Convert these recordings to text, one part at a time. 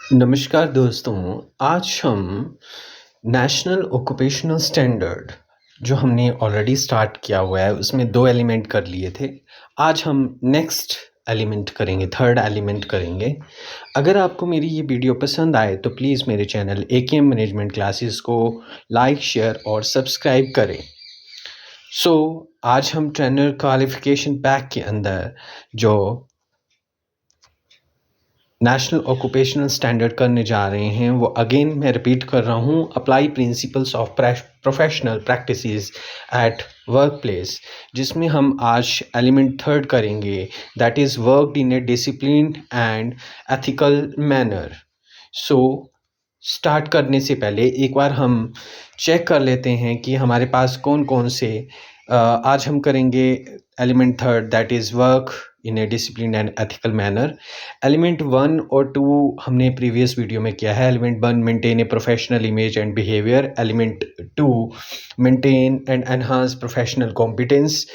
नमस्कार दोस्तों, आज हम नेशनल ऑक्यूपेशनल स्टैंडर्ड जो हमने ऑलरेडी स्टार्ट किया हुआ है उसमें 2 एलिमेंट कर लिए थे। आज हम नेक्स्ट एलिमेंट करेंगे, थर्ड एलिमेंट करेंगे। अगर आपको मेरी ये वीडियो पसंद आए तो प्लीज़ मेरे चैनल एकेएम मैनेजमेंट क्लासेस को लाइक, शेयर और सब्सक्राइब करें। आज हम ट्रेनर क्वालिफिकेशन पैक के अंदर जो नेशनल ऑक्यूपेशनल स्टैंडर्ड करने जा रहे हैं वो अगेन मैं रिपीट कर रहा हूँ, apply principles of professional practices at work place, जिसमें हम आज एलिमेंट थर्ड करेंगे, that is worked in A discipline and ethical manner. Start करने से पहले एक बार हम चेक कर लेते हैं कि हमारे पास कौन कौन से आज हम करेंगे element third, that is work in A discipline and ethical manner. Element 1 और 2 हमने प्रीवियस वीडियो में किया है। Element 1 maintain a professional image and behaviour, element 2 maintain and enhance professional competence.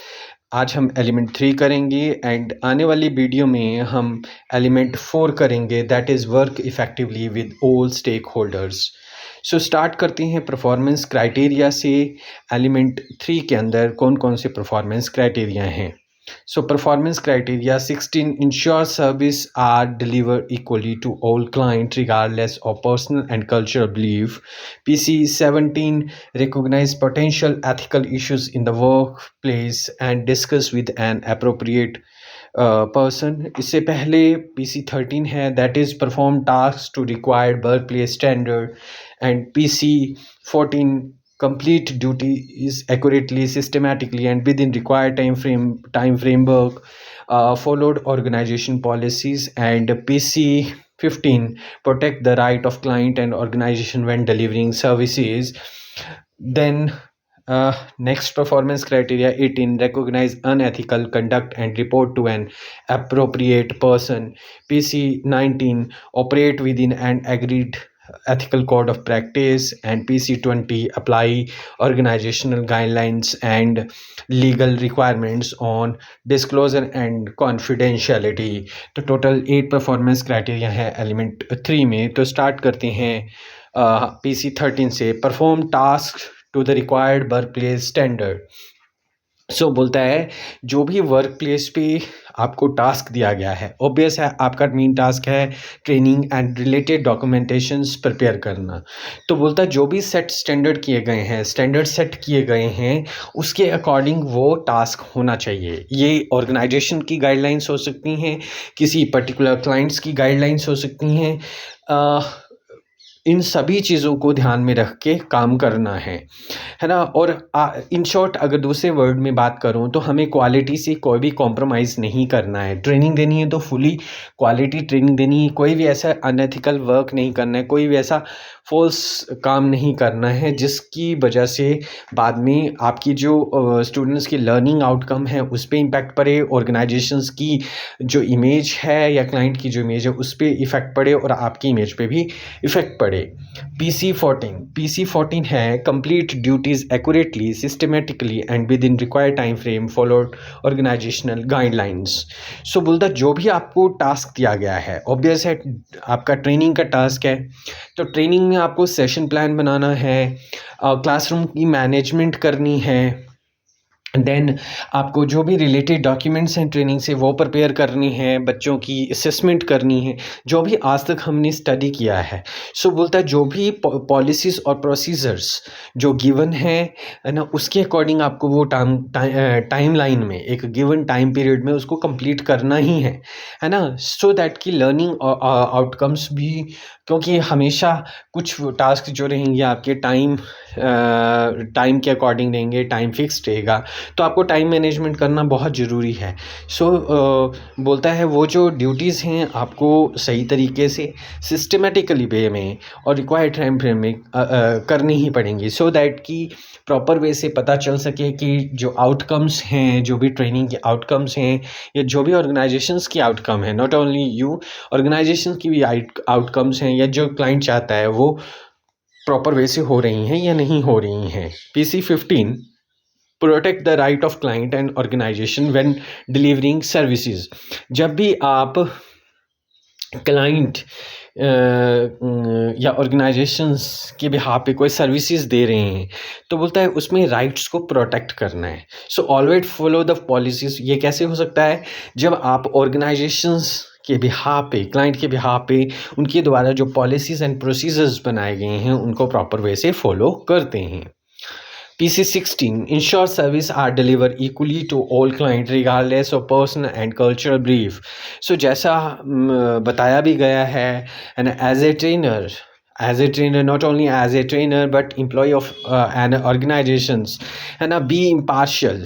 आज हम एलिमेंट 3 करेंगे एंड आने वाली वीडियो में हम एलिमेंट 4 करेंगे, that is work effectively with all stakeholders. Start करते हैं परफॉर्मेंस क्राइटेरिया से। एलिमेंट 3 के अंदर कौन कौन से परफॉर्मेंस क्राइटेरिया हैं? Performance criteria 16 ensure service are delivered equally to all clients regardless of personal and cultural belief. PC 17 recognize potential ethical issues in the workplace and discuss with an appropriate person. इससे पहले PC 13 है, that is perform tasks to required workplace standard, and PC 14 complete duty is accurately, systematically and within required time framework, followed organization policies, and PC 15 protect the right of client and organization when delivering services. Then next performance criteria 18 recognize unethical conduct and report to an appropriate person. PC 19 operate within an agreed ethical code of practice, and PC 20 apply organizational guidelines and legal requirements on disclosure and confidentiality. तो total 8 performance criteria है element 3 में। तो start करते हैं PC 13 से। Perform task to the required workplace standard. बोलता है जो भी वर्क प्लेस पे आपको टास्क दिया गया है, ऑब्वियस है आपका मेन टास्क है training and related documentations prepare करना। तो बोलता है जो भी स्टैंडर्ड सेट किए गए हैं उसके अकॉर्डिंग वो टास्क होना चाहिए। ये ऑर्गेनाइजेशन की गाइडलाइंस हो सकती हैं, किसी पर्टिकुलर क्लाइंट्स की गाइडलाइंस हो सकती हैं। इन सभी चीज़ों को ध्यान में रख के काम करना है ना। और इन शॉर्ट अगर दूसरे वर्ड में बात करूं तो हमें क्वालिटी से कोई भी कॉम्प्रोमाइज़ नहीं करना है। ट्रेनिंग देनी है तो फुली क्वालिटी ट्रेनिंग देनी है, कोई भी ऐसा अनएथिकल वर्क नहीं करना है, कोई भी ऐसा फॉल्स काम नहीं करना है जिसकी वजह से बाद में आपकी जो स्टूडेंट्स की लर्निंग आउटकम है उस पर इम्पैक्ट पड़े, ऑर्गेनाइजेशंस की जो इमेज है या क्लाइंट की जो इमेज है उस पर इफ़ेक्ट पड़े और आपकी इमेज पे भी इफ़ेक्ट पड़े। PC 14 है complete duties accurately, systematically and within required time frame, followed organisational guidelines. बोलता जो भी आपको टास्क दिया गया है, ऑब्वियस है आपका ट्रेनिंग का टास्क है, तो ट्रेनिंग में आपको सेशन प्लान बनाना है, क्लासरूम की मैनेजमेंट करनी है, देन आपको जो भी रिलेटेड डॉक्यूमेंट्स हैं ट्रेनिंग से वो प्रिपेयर करनी है, बच्चों की असेसमेंट करनी है, जो भी आज तक हमने स्टडी किया है। बोलता है जो भी पॉलिसीज़ और प्रोसीजर्स जो गिवन है ना, उसके अकॉर्डिंग आपको वो टाइम लाइन में एक गिवन टाइम पीरियड में उसको कंप्लीट करना ही है ना। सो दैट की लर्निंग आउटकम्स भी, क्योंकि हमेशा कुछ टास्क जो रहेंगे आपके टाइम के अकॉर्डिंग रहेंगे, टाइम फिक्स्ड रहेगा, तो आपको टाइम मैनेजमेंट करना बहुत ज़रूरी है। बोलता है वो जो ड्यूटीज़ हैं आपको सही तरीके से सिस्टमेटिकली वे में और रिक्वायर्ड टाइम फ्रेम में करनी ही पड़ेंगी, सो दैट कि प्रॉपर वे से पता चल सके कि जो आउटकम्स हैं, जो भी ट्रेनिंग के आउटकम्स हैं या जो भी ऑर्गेनाइजेशंस की आउटकम है, नॉट ओनली यू, ऑर्गेनाइजेशन की भी आउटकम्स हैं या जो क्लाइंट चाहता है वो प्रॉपर वे से हो रही हैं या नहीं हो रही हैं। PC 15 protect the right of client and organisation when delivering services. जब भी आप क्लाइंट या ऑर्गेनाइजेशंस के बिहाफ पे कोई सर्विसेज दे रहे हैं, तो बोलता है उसमें राइट्स को प्रोटेक्ट करना है। So always follow the policies. ये कैसे हो सकता है? जब आप ऑर्गेनाइजेशंस के बिहाफ पे, क्लाइंट के बिहाफ पे उनके द्वारा जो पॉलिसीज एंड प्रोसीजर्स बनाए गए हैं उनको प्रॉपर वे से फॉलो करते हैं। PC16 ensure service are delivered equally to all clients regardless of personal and cultural belief। So जैसा बताया भी गया है, and as a trainer, not only as a trainer but employee of an organizations, है ना, be impartial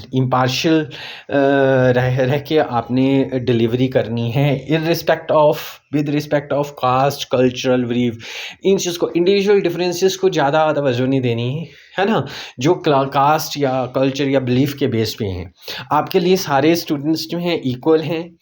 रह के आपने डिलीवरी करनी है with respect of caste, cultural belief. इन चीज़ को, इंडिविजुअल डिफरेंसेस को ज़्यादा तवज्जो नहीं देनी है ना, जो कास्ट या कल्चर या बिलीफ के बेस पे हैं। आपके लिए सारे स्टूडेंट्स जो हैं इक्वल हैं,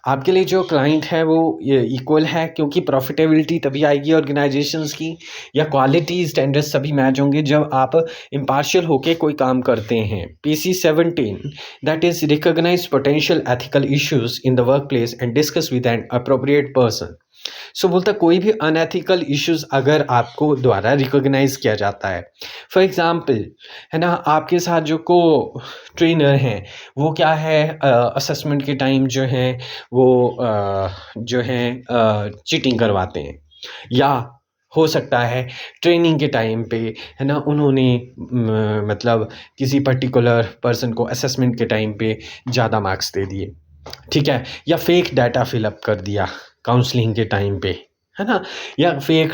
आपके लिए जो क्लाइंट है वो इक्वल है, क्योंकि प्रॉफिटेबिलिटी तभी आएगी ऑर्गेनाइजेशंस की, या क्वालिटी स्टैंडर्ड्स सभी मैच होंगे जब आप इम्पार्शियल होके कोई काम करते हैं। PC17 that is recognize potential ethical issues in the work place and discuss with an appropriate person. So बोलता कोई भी अनएथिकल इश्यूज अगर आपको द्वारा रिकॉग्नाइज किया जाता है, फॉर एग्जाम्पल, है ना, आपके साथ जो को ट्रेनर हैं वो क्या है, असेसमेंट के टाइम जो है वो जो है चीटिंग करवाते हैं, या हो सकता है ट्रेनिंग के टाइम पे, है ना, उन्होंने मतलब किसी पर्टिकुलर पर्सन को असेसमेंट के टाइम पे ज़्यादा मार्क्स दे दिए, ठीक है, या फेक डाटा फिलअप कर दिया काउंसलिंग के टाइम पे, है ना, या फेक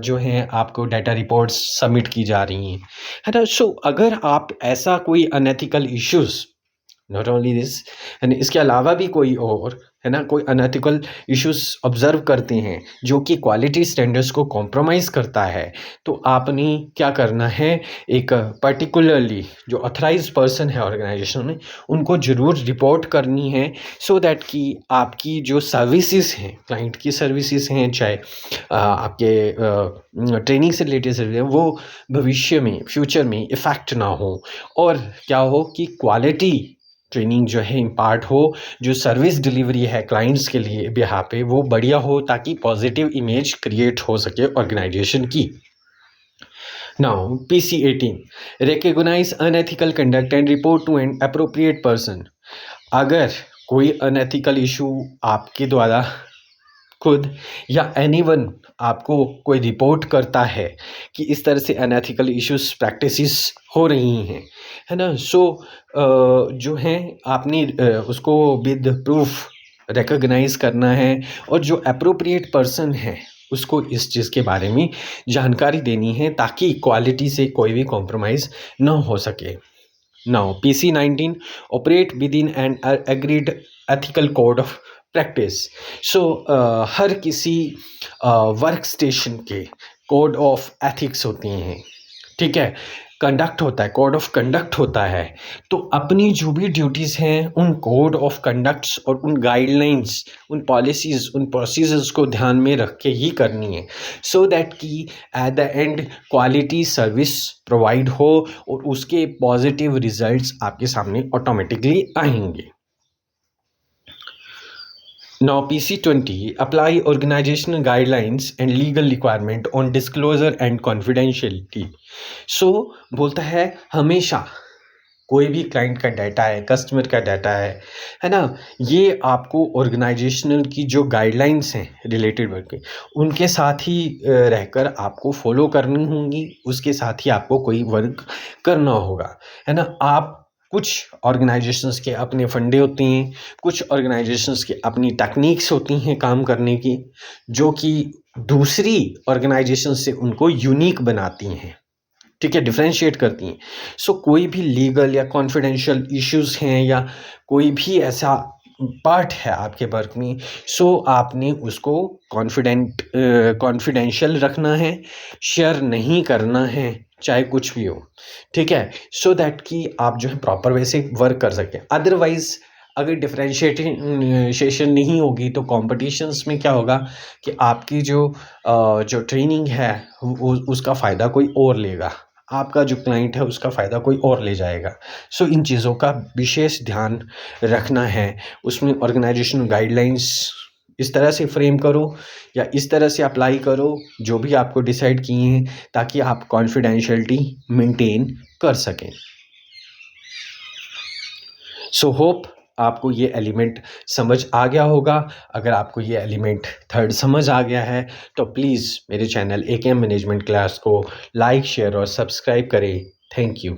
जो है आपको डाटा रिपोर्ट्स सबमिट की जा रही हैं, है ना। सो अगर आप ऐसा कोई unethical issues, not only this, and इसके अलावा भी कोई और, है ना, कोई अनएथिकल इश्यूज ऑब्जर्व करते हैं जो कि क्वालिटी स्टैंडर्ड्स को कॉम्प्रोमाइज़ करता है, तो आपने क्या करना है, एक पर्टिकुलरली जो ऑथराइज्ड पर्सन है ऑर्गेनाइजेशन में उनको ज़रूर रिपोर्ट करनी है, सो दैट कि आपकी जो सर्विसेज हैं, क्लाइंट की सर्विसेज हैं, चाहे आपके ट्रेनिंग से रिलेटेड सर्विस हैं, वो भविष्य में, फ्यूचर में इफ़ेक्ट ना हो, और क्या हो कि क्वालिटी ट्रेनिंग जो है इम्पार्ट हो, जो सर्विस डिलीवरी है क्लाइंट्स के लिए बिहाफ पे वो बढ़िया हो, ताकि पॉजिटिव इमेज क्रिएट हो सके ऑर्गेनाइजेशन की। Now PC18 recognise unethical conduct and report to an appropriate person. अगर कोई अनएथिकल इशू आपके द्वारा खुद या एनीवन आपको कोई रिपोर्ट करता है कि इस तरह से अनएथिकल इश्यूज प्रैक्टिसेस हो रही हैं, है ना, सो जो है आपने उसको विद प्रूफ रिकॉग्नाइज करना है, और जो अप्रोप्रिएट पर्सन है उसको इस चीज़ के बारे में जानकारी देनी है, ताकि क्वालिटी से कोई भी कॉम्प्रोमाइज़ ना हो सके। Now PC19 operate within an agreed ethical code of practice. So हर किसी वर्क स्टेशन के कोड ऑफ एथिक्स होती हैं, ठीक है, कंडक्ट होता है, कोड ऑफ कंडक्ट होता है, तो अपनी जो भी ड्यूटीज़ हैं उन कोड ऑफ कंडक्ट्स और उन गाइडलाइंस, उन पॉलिसीज़, उन प्रोसीजर्स को ध्यान में रख के ही करनी है, सो दैट कि at the end quality service provide हो और उसके पॉजिटिव रिजल्ट्स आपके सामने ऑटोमेटिकली आएंगे। Now PC20 apply organizational guidelines and legal requirement on disclosure and confidentiality। So बोलता है हमेशा कोई भी क्लाइंट का डाटा है, कस्टमर का डाटा है ना, ये आपको ऑर्गेनाइजेशनल की जो गाइडलाइंस हैं रिलेटेड वर्क के, उनके साथ ही रहकर आपको फॉलो करनी होंगी, उसके साथ ही आपको कोई वर्क करना होगा, है ना। आप कुछ ऑर्गेनाइजेशंस के अपने फंडे होते हैं, कुछ ऑर्गेनाइजेशंस की अपनी टेक्निक्स होती हैं काम करने की, जो कि दूसरी ऑर्गेनाइजेशन से उनको यूनिक बनाती हैं, ठीक है, डिफ्रेंशिएट करती हैं। सो कोई भी लीगल या कॉन्फिडेंशियल इश्यूज हैं या कोई भी ऐसा पार्ट है आपके वर्क में, सो आपने उसको कॉन्फिडेंशियल रखना है, शेयर नहीं करना है, चाहे कुछ भी हो, ठीक है, सो दैट कि आप जो है प्रॉपर वे से वर्क कर सकें। अदरवाइज अगर डिफ्रेंशिएशन नहीं होगी तो कॉम्पिटिशन्स में क्या होगा कि आपकी जो ट्रेनिंग है उसका फ़ायदा कोई और लेगा, आपका जो क्लाइंट है उसका फ़ायदा कोई और ले जाएगा। सो इन चीज़ों का विशेष ध्यान रखना है, उसमें ऑर्गेनाइजेशन गाइडलाइंस इस तरह से फ्रेम करो या इस तरह से अप्लाई करो, जो भी आपको डिसाइड किए हैं, ताकि आप कॉन्फिडेंशियलिटी मेंटेन कर सकें। सो होप आपको ये एलिमेंट समझ आ गया होगा। अगर आपको ये एलिमेंट थर्ड समझ आ गया है तो प्लीज़ मेरे चैनल AKM मैनेजमेंट क्लास को लाइक, शेयर और सब्सक्राइब करें। Thank you.